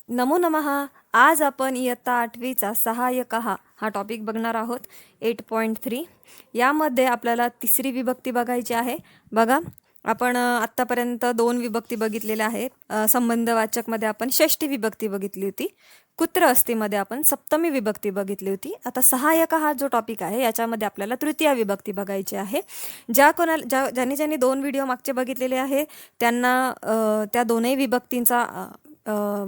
नमो नमः. आज आपण इयत्ता 8वीचा सहाय्यक हा टॉपिक बघणार आहोत. 8.3 यामध्ये आपल्याला तिसरी विभक्ती बघायची आहे. बघा, आपण आत्तापर्यंत 2 विभक्ती बघितलेल्या आहेत. संबंधवाचकमध्ये आपण षष्ठी विभक्ती बघितली होती. कुत्र अस्तीमध्ये आपण सप्तमी विभक्ती बघितली होती. आता सहाय्यक हा जो टॉपिक आहे याच्यामध्ये आपल्याला तृतीय विभक्ती बघायची आहे. ज्यांनी 2 व्हिडिओ मागचे बघितलेले आहे त्यांना त्या दोनही विभक्तींचा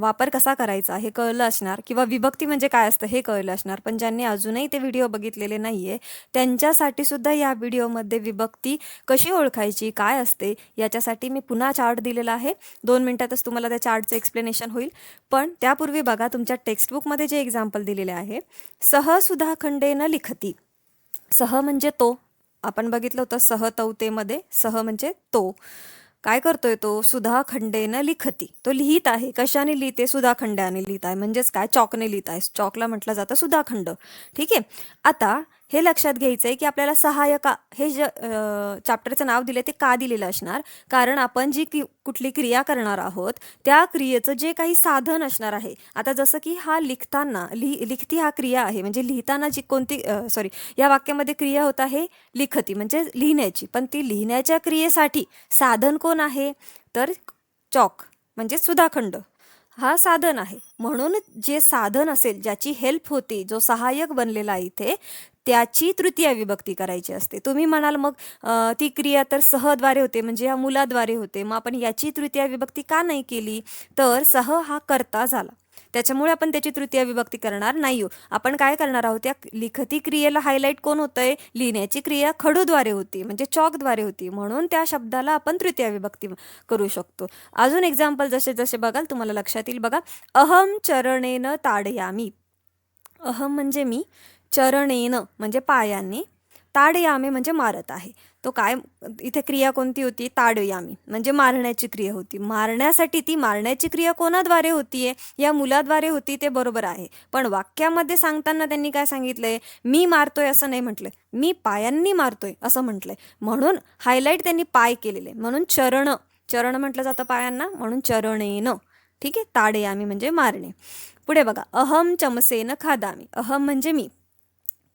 वापर कसा करायचा हे कळलं असणार, किंवा विभक्ती म्हणजे काय असतं हे कळलं असणार. पण ज्यांनी अजूनही ते व्हिडिओ बघितलेले नाहीये त्यांच्यासाठी सुद्धा या व्हिडिओमध्ये विभक्ती कशी ओळखायची, काय असते याच्यासाठी मी पुन्हा चार्ट दिलेला आहे. 2 मिनिटातच तुम्हाला त्या चार्टचं एक्सप्लेनेशन होईल. पण त्यापूर्वी बघा, तुमच्या टेक्स्टबुकमध्ये जे एक्झाम्पल दिलेले आहे, सह सुधाखंडेन लिखती. सह म्हणजे तो, आपण बघितलं होतं सहतौतेमध्ये. सह म्हणजे तो. काय करतोय तो? सुधाखंडेनं लिखती. तो लिहित आहे. कशाने लिहिते? सुधाखंडाने लिहित आहे. म्हणजेच काय? चॉकने लिहित आहे. चॉकला म्हटलं जातं सुधाखंड. ठीक आहे. आता हे लक्षात घ्यायचं आहे की आपल्याला सहाय्यका हे जे चॅप्टरचं नाव दिले ते का दिलेलं असणार, कारण आपण जी कुठली क्रिया करणार आहोत त्या क्रियेचं जे काही साधन असणार आहे. आता जसं की हा लिखताना लिखती हा क्रिया आहे, म्हणजे लिहिताना जी कोणती या वाक्यामध्ये क्रिया होत आहे लिखती म्हणजे लिहिण्याची. पण ती लिहिण्याच्या क्रियेसाठी साधन कोण आहे? तर चॉक म्हणजे सुधाखंड हा साधन आहे. म्हणून जे साधन असेल, ज्याची हेल्प होती, जो सहाय्यक बनलेला आहे इथे, त्याची तृतीय विभक्ती करायची असते. तुम्ही म्हणाल मग ती क्रिया तर सहद्वारे होते, म्हणजे या मुलाद्वारे होते, मग आपण याची तृतीय विभक्ती का नाही केली? तर सह हा कर्ता झाला, त्याच्यामुळे आपण त्याची तृतीय विभक्ती करणार नाही. आपण काय करणार आहोत? या लिखती क्रियेला हायलाईट कोण होतंय? लिहिण्याची क्रिया खडूद्वारे होती, म्हणजे चॉकद्वारे होती, म्हणून त्या शब्दाला आपण तृतीय विभक्ती करू शकतो. अजून एक्झाम्पल जसे जसे बघाल तुम्हाला लक्षात येईल. बघा, अहम चरणेन ताडयामी. अहम म्हणजे मी, चरणेन म्हणजे पायांनी, ताडयामी म्हणजे मारत आहे. तो काय इथे क्रिया कोणती होती? ताडयामी म्हणजे मारण्याची क्रिया होती. मारण्यासाठी ती मारण्याची क्रिया कोणाद्वारे होतीये? या मुलाद्वारे होती, ते बरोबर आहे. पण वाक्यामध्ये सांगताना त्यांनी काय सांगितलंय? मी मारतोय असं नाही म्हटलंय, मी पायांनी मारतोय असं म्हटलंय. म्हणून हायलाईट त्यांनी पाय केलेले, म्हणून चरण चरण म्हटलं जातं पायांना, म्हणून चरणेन. ठीक आहे. ताडयामी म्हणजे मारणे. पुढे बघा, अहम चमसेन खादामी. अहम म्हणजे मी,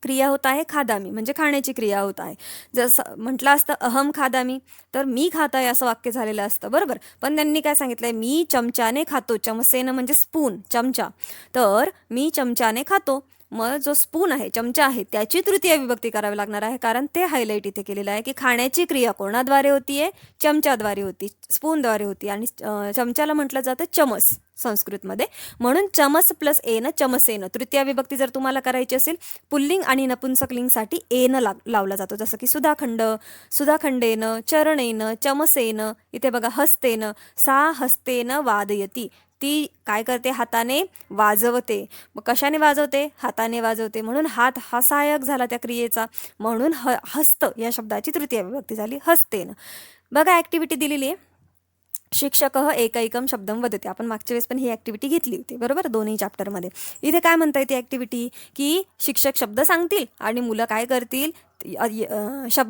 क्रिया होत आहे खादामी म्हणजे खाण्याची क्रिया होत आहे. जसं म्हटलं असतं अहम खादामी तर मी खात आहे असं वाक्य झालेलं असतं, बरोबर. पण त्यांनी काय सांगितलंय? मी चमच्याने खातो. चमसेनं म्हणजे स्पून, चमचा. तर मी चमच्याने खातो. मग जो स्पून आहे, चमचा आहे, त्याची तृतीय विभक्ती करावी लागणार आहे, कारण ते हायलाईट इथे केलेलं आहे की खाण्याची क्रिया कोणाद्वारे होतीये? चमच्याद्वारे होती, स्पूनद्वारे होती. आणि चमच्याला म्हटलं जातं चमस संस्कृतमध्ये. म्हणून चमस प्लस एन चमसेन. तृतीय विभक्ती जर तुम्हाला करायची असेल, पुल्लिंग आणि नपुंसकलिंगसाठी एन लावला जातो. जसं की सुधाखंड, सुधाखंडेन, चरणेन, चमसेन. इथे बघा, हस्तेन, सा हस्तेन वादयती. ती काय करते? हाताने वाजवते. मग कशाने वाजवते? हाताने वाजवते. म्हणून हात हा सहाय्यक झाला त्या क्रियेचा. म्हणून हस्त या शब्दाची तृतीय विभक्ती झाली हस्तेन. बघा, ॲक्टिव्हिटी दिलेली आहे. शिक्षक एकैकम शब्दम वदते. आपण मागच्या वेळेस पण ही ॲक्टिव्हिटी घेतली होती, बरोबर, दोन्ही चॅप्टरमध्ये. इथे काय म्हणता येते ॲक्टिव्हिटी? की शिक्षक शब्द सांगतील आणि मुलं काय करतील?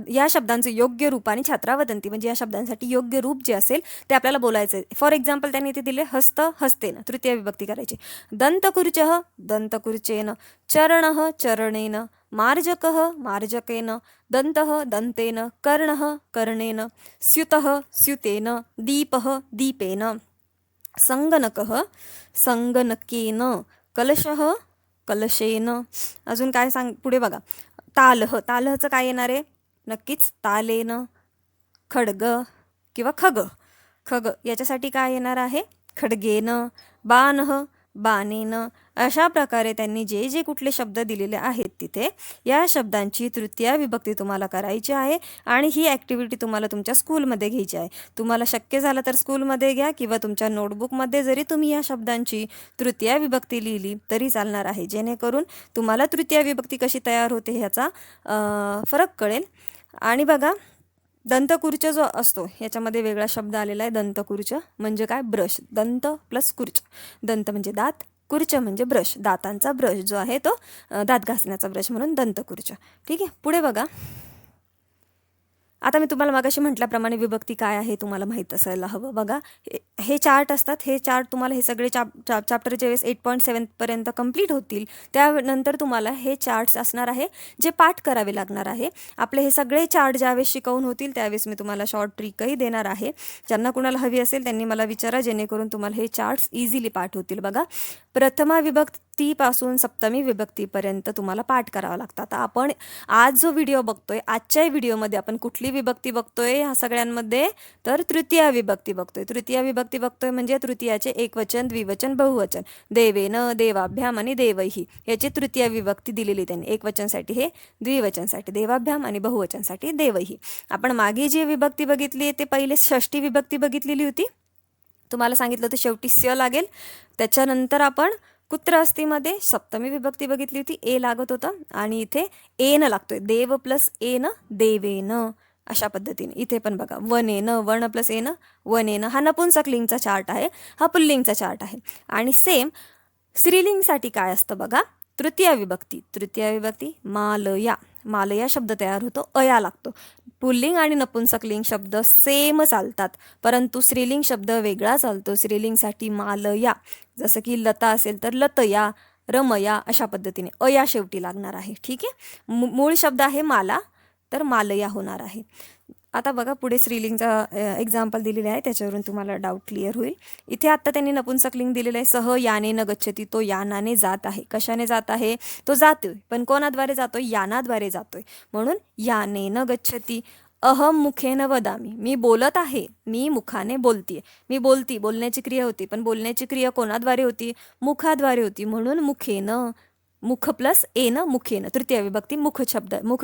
या शब्दांचं योग्य रूपाने छात्रा वदंती, म्हणजे या शब्दांसाठी योग्य रूप जे असेल ते आपल्याला बोलायचं आहे. फॉर एक्झाम्पल त्यांनी इथे दिले हस्त हस्तेन, तृतीय विभक्ती करायची. दंतकुर्चः दंतकुर्चेन, चरणः चरणेन, मार्जकः मार्जकेन, दन्तः दन्तेन, कर्णः कर्णेन, स्युतः स्युतेन, दीपः दीपेन, संगणकः संगणकेन, कलशः कलशेन. अजून काय पुढे बघा, तालः तालहचं काय येणार आहे? नक्कीच तालेन. खड्ग किंवा खग खग याच्यासाठी काय येणार आहे? खड्गेन. बाणः बाणेन. अशा प्रकारे त्यांनी जे जे कुठले शब्द दिलेले आहेत तिथे या शब्दांची तृतीय विभक्ती तुम्हाला करायची आहे. आणि ही ॲक्टिव्हिटी तुम्हाला तुमच्या स्कूलमध्ये घ्यायची आहे. तुम्हाला शक्य झालं तर स्कूलमध्ये घ्या, किंवा तुमच्या नोटबुकमध्ये जरी तुम्ही या शब्दांची तृतीय विभक्ती लिहिली तरी चालणार आहे, जेणेकरून तुम्हाला तृतीय विभक्ती कशी तयार होते ह्याचा फरक कळेल. आणि बघा, दंतकुर्च जो असतो याच्यामध्ये वेगळा शब्द आलेला आहे. दंतकुर्च म्हणजे काय? ब्रश. दंत प्लस कुर्च. दंत म्हणजे दात, कुर्च म्हणजे ब्रश, दातांचा ब्रश जो आहे तो दात घासण्याचा ब्रश, म्हणून दंतकुर्च. ठीक आहे. पुढे बघा, आता मी तुम्हाला मागाशी म्हटल्याप्रमाणे विभक्ती काय आहे तुम्हाला माहीत असायला हवं. बघा हे चार्ट असतात, हे चार्ट तुम्हाला हे सगळे चॅप्टर ज्यावेळेस 8.7 कंप्लीट होतील त्यानंतर तुम्हाला हे चार्ट्स असणार आहे जे पाठ करावे लागणार आहे. आपले हे सगळे चार्ट ज्यावेळेस शिकवून होतील त्यावेळेस मी तुम्हाला शॉर्ट ट्रिकही देणार आहे. ज्यांना कुणाला हवी असेल त्यांनी मला विचारा, जेणेकरून तुम्हाला हे चार्ट्स इझिली पाठ होतील. बघा प्रथमा विभक्तीपासून सप्तमी विभक्तीपर्यंत तुम्हाला पाठ करावं लागतं. आता आपण आज जो व्हिडिओ बघतोय, आजच्या व्हिडिओमध्ये आपण कुठली विभक्ती बघतोय ह्या सगळ्यांमध्ये, तर तृतीया विभक्ती बघतोय. तृतीया विभक्ती बघतोय म्हणजे तृतीयाचे एकवचन, द्विवचन, बहुवचन, देवेन, देवाभ्याम आणि देवैही याची तृतीया विभक्ती दिलेली त्यांनी. एकवचनसाठी हे, द्विवचनसाठी देवाभ्याम आणि बहुवचनसाठी देवैही. आपण मागे जी विभक्ती बघितली ते पहिले षष्ठी विभक्ती बघितलेली होती. तुम्हाला सांगितलं होतं शेवटी स्य लागेल. त्याच्यानंतर आपण कुत्र अस्तीमध्ये सप्तमी विभक्ती बघितली होती, ए लागत होतं आणि इथे एन लागतोय. देव प्लस एन देवेन अशा पद्धतीने. इथे पण बघा वनेन, वर्ण प्लस एन वनेन. हा नपुंसकलिंगचा चार्ट आहे, हा पुल्लिंगचा चार्ट आहे. आणि सेम स्त्रीलिंगसाठी काय असतं बघा, तृतीया विभक्ती मालया. मालया शब्द तयार होतो, अया लागतो. पुल्लिंग आणि नपुंसकलिंग शब्द सेम चालतात, परंतु स्त्रीलिंग शब्द वेगळा चालतो. स्त्रीलिंगसाठी मालया, जसं की लता असेल तर लतया, रमया अशा पद्धतीने अया शेवटी लागणार आहे. ठीक आहे, मूळ शब्द आहे माला, तर मालया होणार आहे. आता बघा पुढे स्त्रीलिंगचा एक्झाम्पल दिलेले आहे, त्याच्यावरून तुम्हाला डाऊट क्लिअर होईल. इथे आत्ता त्यांनी नपुंसकलिंग दिलेलं आहे, सह याने न गच्छती. तो यानाने जात आहे. कशाने जात आहे, तो जातोय, पण कोणाद्वारे जातोय, यानाद्वारे जातोय, म्हणून याने न गच्छती. अहम मुखेन वदामी, मी बोलत आहे, मी मुखाने बोलतीये. मी बोलण्याची क्रिया होती, पण बोलण्याची क्रिया कोणाद्वारे होती, मुखाद्वारे होती, म्हणून मुखेन. मुख प्लस एन मुखेन, तृतीय विभक्ती मुख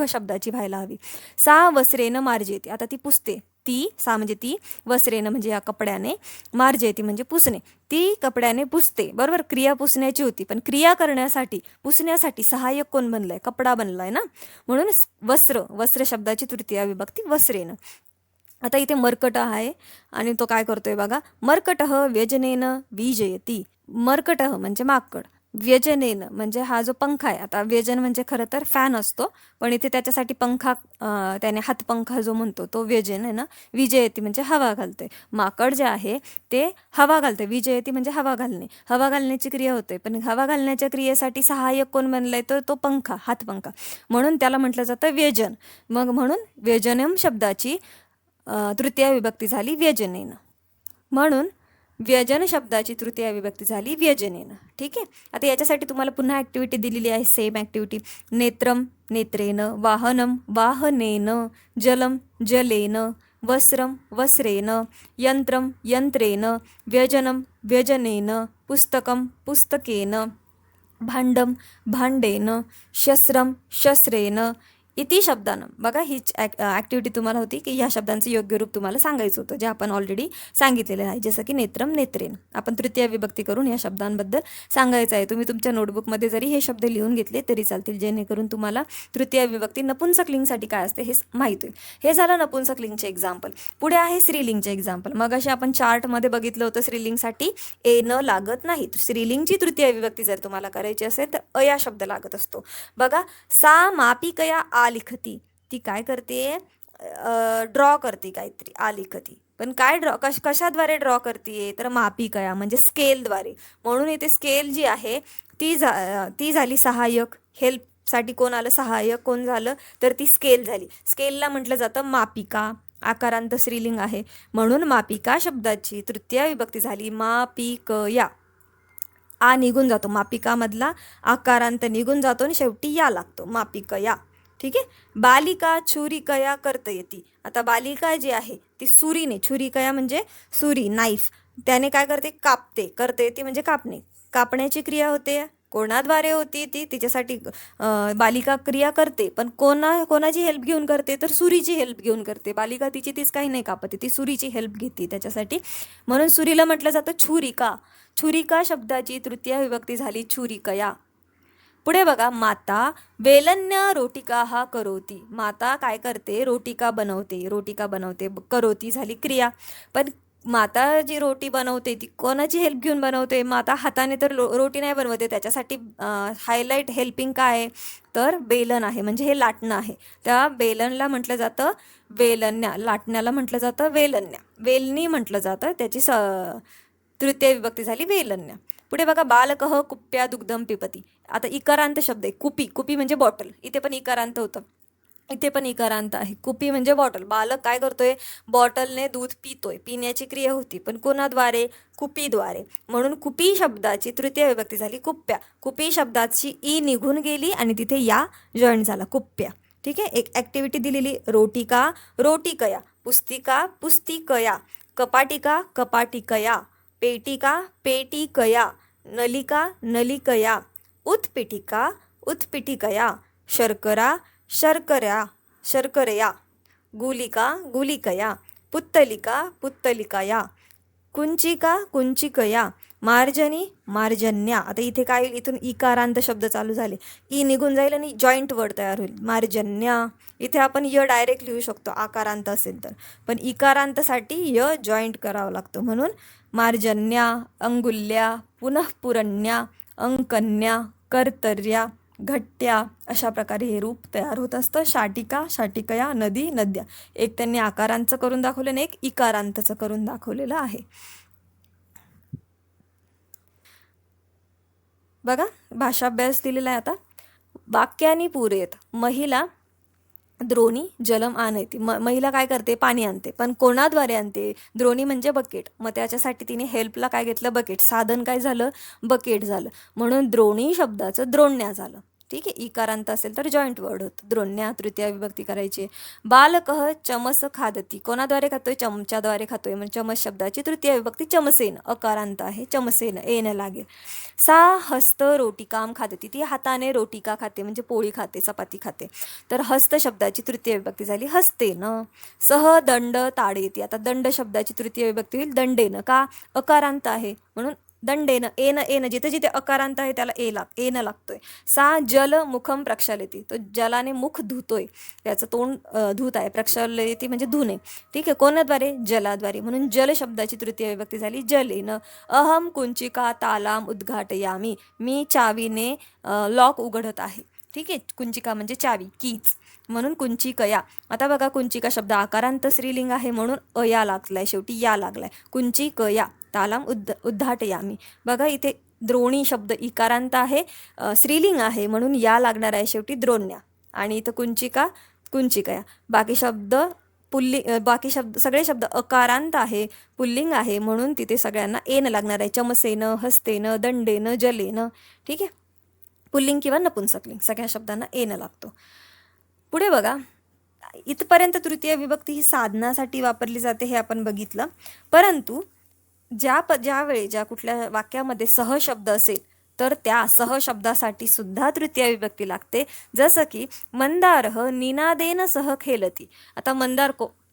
शब्दाची व्हायला हवी. सा वस्त्रेन मार्जयती, आता ती पुसते. ती, सा म्हणजे ती, वस्त्रेन म्हणजे या कपड्याने, मार्जयती म्हणजे पुसणे, ती कपड्याने पुसते. बरोबर, क्रिया पुसण्याची होती, पण क्रिया करण्यासाठी पुसण्यासाठी सहाय्यक कोण बनलाय, कपडा बनलाय ना, म्हणून वस्त्र शब्दाची तृतीय विभक्ती वस्त्रेन. आता इथे मर्कट आहे आणि तो काय करतोय बघा, मर्कटः व्यजनेन विजयती. मर्कटः म्हणजे माकड, व्यजनेन म्हणजे हा जो पंखा आहे. आता व्यजन म्हणजे खरं तर फॅन असतो, पण इथे त्याच्यासाठी पंखा, त्याने हातपंखा जो म्हणतो तो व्यजन आहे ना. विजयती म्हणजे हवा घालते. माकड जे आहे ते हवा घालते. विजयती म्हणजे हवा घालणे, हवा घालण्याची क्रिया होते, पण हवा घालण्याच्या क्रियेसाठी सहाय्यक कोण बनलाय, तर तो पंखा, हातपंखा, म्हणून त्याला म्हटलं जातं व्यजन. मग म्हणून व्यजनम शब्दाची तृतीय विभक्ती झाली व्यजनेन, म्हणून व्यजन शब्दाची तृतीय विभक्ती झाली व्यजनेन. ठीक आहे, आता याच्यासाठी तुम्हाला पुन्हा ॲक्टिव्हिटी दिलेली आहे, सेम ॲक्टिव्हिटी. नेत्रम नेत्रेन, वाहनम वाहनेन, जलम जलेन, वस्त्रम वस्त्रेन, यंत्रम यंत्रेन, व्यजनम व्यजनेन, पुस्तकम पुस्तकेन, भांडम भांडेन, शस्त्रम शस्त्रेन इति शब्दानं. बघा हीच ॲक्टिव्हिटी तुम्हाला होती की ह्या शब्दांचं योग्य रूप तुम्हाला सांगायचं होतं, जे आपण ऑलरेडी सांगितलेलं आहे. जसं की नेत्रम नेत्रेन, आपण तृतीय विभक्ती करून या शब्दांबद्दल सांगायचं आहे. तुम्ही तुमच्या नोटबुकमध्ये जरी हे शब्द लिहून घेतले तरी चालतील, जेणेकरून तुम्हाला तृतीय विभक्ती नपुंसकलिंगसाठी काय असते हे माहीत होईल. हे झालं नपुंसकलिंगचे एक्झाम्पल. पुढे आहे स्त्रीलिंगचे एक्झाम्पल. मग असे आपण चार्टमध्ये बघितलं होतं, स्त्रीलिंगसाठी ए न लागत नाही. स्त्रीलिंगची तृतीय विभक्ती जर तुम्हाला करायची असेल तर अया शब्द लागत असतो. बघा सा मापिकया आलिखती, ती काय करते, ड्रॉ करते काहीतरी, आलिखती, पण काय कशाद्वारे ड्रॉ करते, तर मापिकया म्हणजे स्केलद्वारे, म्हणून इथे स्केल जी आहे ती झाली सहाय्यक. हेल्पसाठी कोण आलं, सहाय्यक कोण झालं, तर ती स्केल झाली. स्केलला म्हटलं जातं मापिका, आकारांत स्त्रीलिंग आहे, म्हणून मापिका शब्दाची तृतीय विभक्ती झाली मापिकया. आ निघून जातो, मापिकामधला आकारांत निघून जातो आणि शेवटी या लागतो, मापिकया. ठीक आहे, बालिका छुरिकया कर्तयती. आता बालिका जी आहे ती सुरीने, छुरिकया म्हणजे सुरी, नाईफ, त्याने काय करते, कापते. कर्तयती म्हणजे कापणे, कापण्याची क्रिया होते, कोणाद्वारे होती ती, तिच्यासाठी बालिका क्रिया करते, पण कोणाची हेल्प घेऊन करते, तर सुरीची हेल्प घेऊन करते. बालिका तिची तीच काही नाही कापते, ती सुरीची हेल्प घेते त्याच्यासाठी, म्हणून सुरीला म्हटलं जातं छुरिका. छुरिका शब्दाची तृतीय विभक्ती झाली छुरिकया. पुढे बघा, माता वेलन्य रोटिका हा करोती. माता काय करते, रोटिका बनवते, करोती झाली क्रिया, पण माता जी रोटी बनवते ती कोणाची हेल्प घेऊन बनवते? माता हाताने तर रोटी नाही बनवते, त्याच्यासाठी हायलाईट हेल्पिंग काय आहे तर बेलन आहे, म्हणजे हे लाटणं आहे. त्या बेलनला म्हटलं जातं वेलन्या, लाटण्याला म्हटलं जातं वेलन्या, वेलणी म्हटलं जातं, त्याची तृतीय विभक्ती झाली वेलन्या. पुढे बघा, बालकः कुप्या दुग्धम पिपती. आता इकारांत शब्द आहे, कुपी, कुपी म्हणजे बॉटल, इथे पण इकारांत होतं, इथे पण इकारांत आहे. कुपी म्हणजे बॉटल, बालक काय करतोय? बॉटलने दूध पितोय, पिण्याची क्रिया होती, पण कोणाद्वारे? कुपीद्वारे. म्हणून कुपी शब्दाची तृतीय विभक्ती झाली कुप्या. कुपी शब्दाची ई निघून गेली आणि तिथे या जॉईन झाला, कुप्या. ठीक आहे. एक ॲक्टिव्हिटी दिलेली, रोटिका रोटिकया, पुस्तिका पुस्तिकया, कपाटिका कपाटिकया, पेटिका पेटिकया, नलिका नलिकया, उत्पीठिका उत्पीठिकया, शर्करा शर्कऱ्या शर्करया, गुलिका गुलिकया, पुत्तलिका पुत्तलिकया, कुंचिका कुंचिकया, मार्जनी मार्जन्या. आता इथे काय होईल? इथून इकारांत शब्द चालू झाले, ई निघून जाईल आणि जॉईंट वर्ड तयार होईल, मार्जन्या. इथे आपण य डायरेक्ट लिहू शकतो आकारांत असेल तर, पण इकारांतसाठी य जॉईंट करावं लागतं, म्हणून मार्जन्या, अंगुल्या, पुनःपुरण्या, अंकन्या, कर्तर्या, घट्ट्या, अशा प्रकारे हे रूप तयार होत असतं. शाटिका शाटिकया, नदी नद्या. एक त्यांनी आकारांचं करून दाखवलं आणि एक इकारांतचं करून दाखवलेलं आहे. बघा, भाषाभ्यास दिलेला आहे आता. वाक्यानी पुरेत, महिला द्रोणी जलम आणते. महिला काय करते? पाणी आणते, पण कोणाद्वारे आणते? द्रोणी म्हणजे बकेट, मग त्याच्यासाठी तिने हेल्पला काय घेतलं? बकेट. साधन काय झालं? बकेट झालं, म्हणून द्रोणी शब्दाचं द्रोण्या झालं. ठीक आहे. इकारांत असेल तर जॉईंट वर्ड होतं, द्रोण्या. तृतीय विभक्ती करायची. बालकः चमस खादती, कोणाद्वारे खातोय? चमच्याद्वारे खातोय, म्हणजे चमच शब्दाची तृतीय विभक्ती चमसेन, अकारांत आहे, चमसेन येणं लागेल. सा हस्त रोटिकाम खादती, ती हाताने रोटिका खाते, म्हणजे पोळी खाते, चपाती खाते, तर हस्त शब्दाची तृतीय विभक्ती झाली हस्तेन. सह दंड ताडयती, आता दंड शब्दाची तृतीय विभक्ती होईल दंडेन, का? अकारांत आहे म्हणून दंडेन. एन एन, जिथे जिथे अकारांत आहे त्याला एन लागतोय. सा जल मुखम प्रक्षालयती, तो जलाने मुख धुतोय, त्याचं तोंड धुत आहे. प्रक्षालयती म्हणजे धुणे. ठीक आहे. कोणाद्वारे? जलाद्वारे, म्हणून जल शब्दाची तृतीय विभक्ती झाली जलेन. अहम कुंचिका तालाम उद्घाटयामी, मी चावीने लॉक उघडत आहे. ठीक आहे. कुंचिका म्हणजे चावी, कीच, म्हणून कुंचिकया. आता बघा, कुंचिका शब्द आकारांत स्त्रीलिंग आहे, म्हणून अया लागलाय, शेवटी या लागलाय, कुंचिकया. तालाम उद्घाटयामी. बघा, इथे द्रोणी शब्द इकारांत आहे, स्त्रीलिंग आहे, म्हणून या लागणार आहे शेवटी, द्रोण्या. आणि इथं कुंचिका कुंचिकया. बाकी शब्द बाकी शब्द सगळे शब्द अकारांत आहे, पुल्लिंग आहे, म्हणून तिथे सगळ्यांना एन लागणार आहे. चमसेन, हस्तेन, दंडेन, जलेन. ठीक आहे. पुल्लिंग किंवा नपुंसकलिंग, सगळ्या शब्दांना एन लागतो. पुढे बघा, इथपर्यंत तृतीय विभक्ती ही साधनासाठी वापरली जाते हे आपण बघितलं, परंतु ज्यावेळी ज्या कुठल्या वाक्यामध्ये सहशब्द असेल तर त्या सहशब्दासाठी सुद्धा तृतीय विभक्ती लागते. जसं की मंदारः निनादेन सह खेळती. आता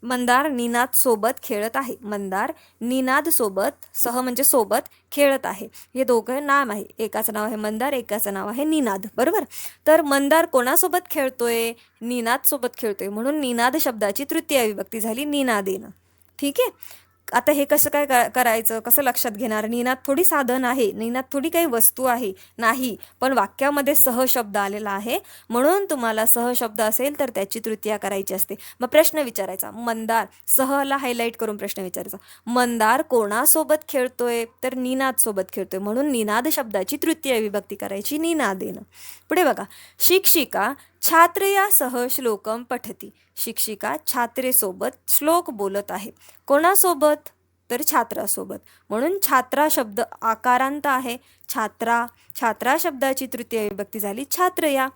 मंदार निनाद सोबत खेळत आहे, मंदार निनाद सोबत, सह म्हणजे सोबत, खेळत आहे, हे दोघं नाम आहे. एकाचं नाव आहे मंदार, एकाचं नाव आहे निनाद, बरोबर. तर मंदार कोणासोबत खेळतोय? निनाद सोबत खेळतोय, म्हणून निनाद शब्दाची तृतीय विभक्ती झाली निनादेन. ठीक आहे. आता हे कसं काय करायचं, कसं लक्षात घेणार? निनाद थोडी साधन आहे, निनाद थोडी काही वस्तू आहे, नाही, पण वाक्यामध्ये सहशब्द आलेला आहे, म्हणून तुम्हाला सहशब्द असेल तर त्याची तृतीया करायची असते. मग प्रश्न विचारायचा, मंदार, सहला हायलाईट करून प्रश्न विचारायचा, मंदार कोणासोबत खेळतोय? तर निनाद सोबत खेळतोय, म्हणून निनाद शब्दाची तृतीय विभक्ती करायची निनादेन. पुढे बघा, शिक्षिका छात्रया सह श्लोकम पठती. शिक्षिका छात्रेसोबत श्लोक बोलत आहे. कोणासोबत? तर छात्रासोबत, म्हणून छात्रा शब्द आकारांत आहे, छात्रा. छात्रा शब्दाची तृतीय विभक्ती झाली छात्रया.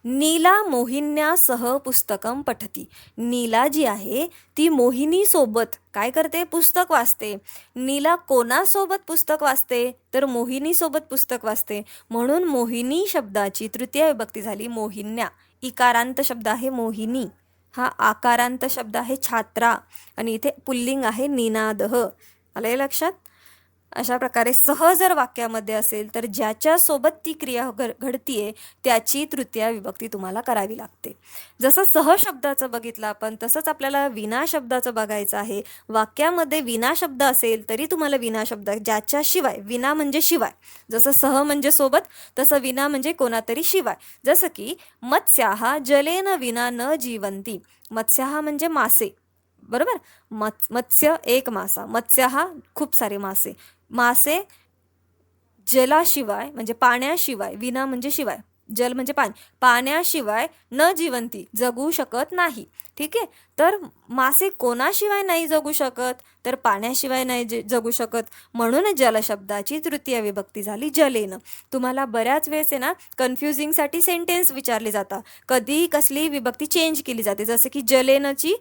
नीला मोहिन्यासह पुस्तकम पठती. नीला जी आहे ती मोहिनीसोबत काय करते? पुस्तक वाचते. नीला कोणासोबत पुस्तक वाचते? तर मोहिनीसोबत पुस्तक वाचते, म्हणून मोहिनी शब्दाची तृतीय विभक्ती झाली मोहिन्या. इकारांत शब्द आहे मोहिनी, हा आकारांत शब्द आहे छात्रा, आणि इथे पुल्लिंग आहे निनादः. आलंय लक्षात? अशा प्रकारे सह जर वाक्यामध्ये असेल तर ज्याच्यासोबत ती क्रिया घडतीये त्याची तृतीय विभक्ती तुम्हाला करावी लागते. जसं सह शब्दाचं बघितलं आपण, तसंच आपल्याला विना शब्दाचं बघायचं आहे. वाक्यामध्ये विना शब्द असेल तरी तुम्हाला विना शब्द, ज्याच्याशिवाय, विना म्हणजे शिवाय, जसं सह म्हणजे सोबत, तसं विना म्हणजे कोणातरी शिवाय. जसं की मत्स्याहा जलेन विना न जीवंती. मत्स्याहा म्हणजे मासे, बरोबर. मत्स्य एक मासा, मत्स्याहा खूप सारे मासे. मासे जलाशिवाय म्हणजे पाण्याशिवाय, विना म्हणजे शिवाय, जल म्हणजे पाणी, पाण्याशिवाय न जिवंती जगू शकत नाही. ठीक आहे. तर मासे कोणाशिवाय नाही जगू शकत, तर पाण्याशिवाय नाही जगू शकत. म्हणून जलशब्दाची तृतीय विभक्ती झाली जलेन. तुम्हाला बऱ्याच वेळेस आहे ना कन्फ्युजिंगसाठी सेंटेन्स विचारले जातात, कधी कसली विभक्ती चेंज केली जाते. जसं की जलेनची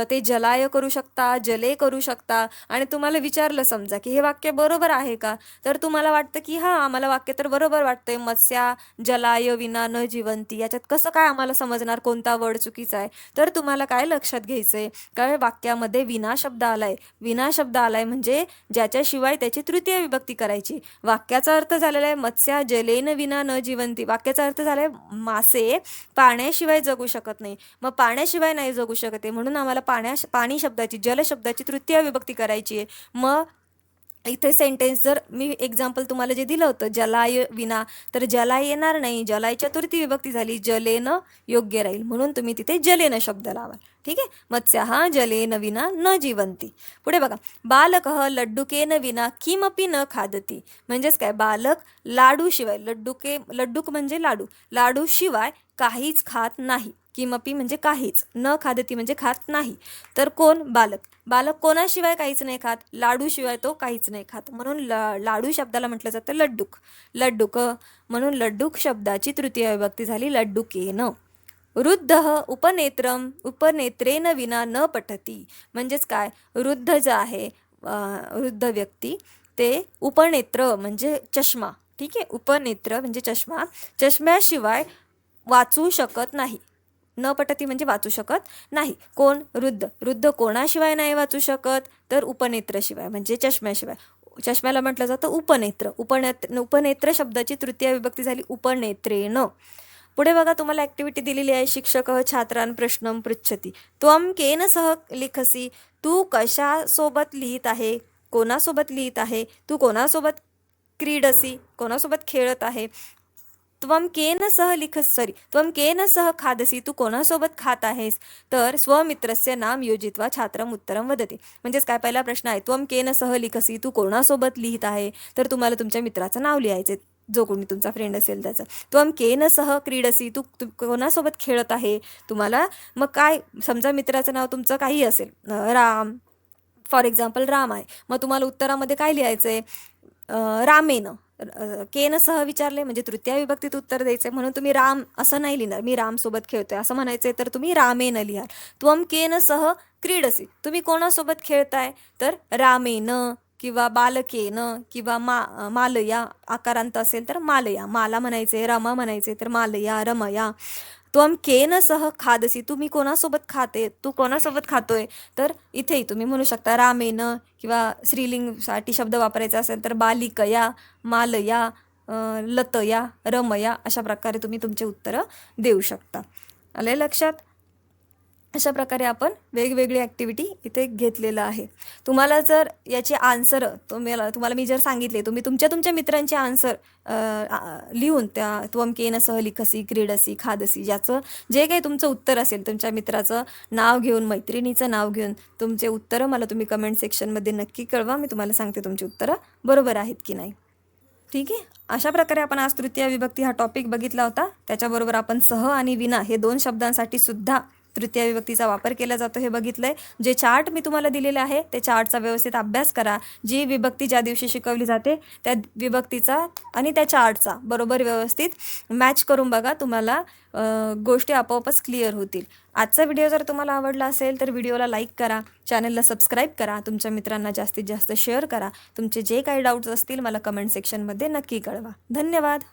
ते जलाय करू शकता, जले करू शकता. आणि तुम्हाला विचारलं समजा की हे वाक्य बरोबर आहे का, तर तुम्हाला वाटतं की हां आम्हाला वाक्य तर बरोबर वाटतंय, मत्स्या जलाय विना न जिवंती, याच्यात कसं काय आम्हाला समजणार कोणता वर्ड चुकीचा आहे. तर तुम्हाला काय लक्षात घ्यायचंय, काय वाक्यामध्ये विना शब्द आलाय. विना शब्द आलाय म्हणजे ज्याच्याशिवाय त्याची तृतीय विभक्ती करायची. वाक्याचा अर्थ झालेला आहे मत्स्या जलेन विना न जिवंती. वाक्याचा अर्थ झालाय मासे पाण्याशिवाय जगू शकत नाही. मग पाण्याशिवाय नाही जगू शकत आहे म्हणून आम्हाला पाणी शब्दाची, जल शब्दाची तृतीय विभक्ती करायची आहे. मग इथे सेंटेन्स जर मी एक्झाम्पल तुम्हाला जे दिलं होतं जलाय विना, तर जलाय येणार नाही, जलायच्या तृतीय विभक्ती झाली, जलेन योग्य राहील. म्हणून तुम्ही तिथे जलेन शब्द लावाल. ठीक आहे. मत्स्याहा जलेन विना न जीवंती. पुढे बघा, बालकः लड्डुकेन विना किमपि न खादती. म्हणजेच काय, बालक लाडूशिवाय, लड्डुक म्हणजे लाडू, लाडूशिवाय काहीच खात नाही. किमपि म्हणजे काहीच, न खादती म्हणजे खात नाही. तर कोण, बालक. बालक कोणाशिवाय काहीच नाही खात, लाडूशिवाय तो काहीच नाही खात. म्हणून लाडू शब्दाला म्हटलं जातं लड्डुक. म्हणून लड्डुक शब्दाची तृतीय विभक्ती झाली लड्डुकेन. वृद्धः उपनेत्रेन विना न पठती. म्हणजेच काय, वृद्ध जे आहे, वृद्ध व्यक्ती, ते उपनेत्र म्हणजे चष्मा. ठीक आहे. उपनेत्र म्हणजे चष्मा, चष्म्याशिवाय वाचू शकत नाही. न पठती म्हणजे वाचू शकत नाही. कोण, वृद्ध कोणाशिवाय नाही वाचू शकत, तर उपनेत्रशिवाय म्हणजे चष्म्याशिवाय. चष्म्याला म्हटलं जातं उपनेत्र. उपनेत्र शब्दाची तृतीय विभक्ती झाली उपनेत्रेन. पुढे बघा, तुम्हाला ॲक्टिव्हिटी दिलेली आहे. शिक्षकः छात्रान् प्रश्नं पृच्छति. त्वं केन सह लिखसी. तू कशासोबत लिहित आहे, कोणासोबत लिहित आहे. तू कोणासोबत क्रीडसी, कोणासोबत खेळत आहे. त्वं केन सह खादसी. तू कोणासोबत खात आहेस. तर स्वमित्रस्य नाम योजित्वा छात्रम उत्तरम वदति. म्हणजेच काय, पहिला प्रश्न आहे त्वं केन सह लिखसी, तू कोणासोबत लिहित आहे, तर तुम्हाला तुमच्या मित्राचं नाव लिहायचे, जो कोणी तुमचा फ्रेंड असेल त्याचं. त्वं केन सह क्रीडसी, तू कोणासोबत खेळत आहे. तुम्हाला मग काय, समजा मित्राचं नाव तुमचं काही असेल, राम, फॉर एक्झाम्पल राम आहे, मग तुम्हाला उत्तरामध्ये काय लिहायचं आहे, रामेन. केन सह विचारले म्हणजे तृतीय विभक्तीत उत्तर द्यायचं, म्हणून तुम्ही राम असं नाही लिहिणार, मी रामसोबत खेळतोय असं म्हणायचंय, तर तुम्ही रामेन लिहाल. त्वं केन सह क्रीडसी, तुम्ही कोणासोबत खेळताय, तर रामेन किंवा बालकेन किंवा मालया, आकारांत असेल तर मालया, माला म्हणायचे, रमा म्हणायचे तर मालया, रमया. त्वं केन सह खादसी, तुम्ही कोणासोबत खाते, तू कोणासोबत खातोय, तर इथेही तुम्ही म्हणू शकता रामेन, किंवा स्त्रीलिंगसाठी शब्द वापरायचा असेल तर बालिकया, मालया, लतया, रमया. अशा प्रकारे तुम्ही तुमचे उत्तरं देऊ शकता. आले लक्षात. अशा प्रकारे आपण वेगवेगळी ॲक्टिव्हिटी इथे घेतलेलं आहे. तुम्हाला जर याचे आन्सर तुम्हाला मी जर सांगितले, तुम्ही तुमच्या मित्रांचे आन्सर लिहून त्या त्वं केन सह लिखसी, क्रीडसी, खादसी, ज्याचं जे काही तुमचं उत्तर असेल, तुमच्या मित्राचं नाव घेऊन, मैत्रिणीचं नाव घेऊन तुमचे उत्तरं मला तुम्ही कमेंट सेक्शनमध्ये नक्की कळवा. मी तुम्हाला सांगते तुमची उत्तरं बरोबर आहेत की नाही. ठीक आहे. अशा प्रकारे आपण आज तृतीय विभक्ती हा टॉपिक बघितला होता. त्याच्याबरोबर आपण सह आणि विना हे 2 शब्दांसाठी सुद्धा तृतीय विभक्तीचा वापर केला जातो हे बघितलंय. जे चार्ट मी तुम्हाला दिलेले आहे ते चार्टचा व्यवस्थित अभ्यास करा. जी विभक्ती ज्या दिवशी शिकवली जाते त्या विभक्तीचा आणि त्या चार्टचा बरोबर व्यवस्थित मॅच करून बघा, तुम्हाला गोष्टी आपोआपच क्लिअर होतील. आजचा व्हिडिओ जर तुम्हाला आवडला असेल तर व्हिडिओला लाईक करा, चॅनलला सबस्क्राईब करा, तुमच्या मित्रांना जास्तीत जास्त शेअर करा. तुमचे जे काही डाऊट्स असतील मला कमेंट सेक्शनमध्ये नक्की कळवा. धन्यवाद.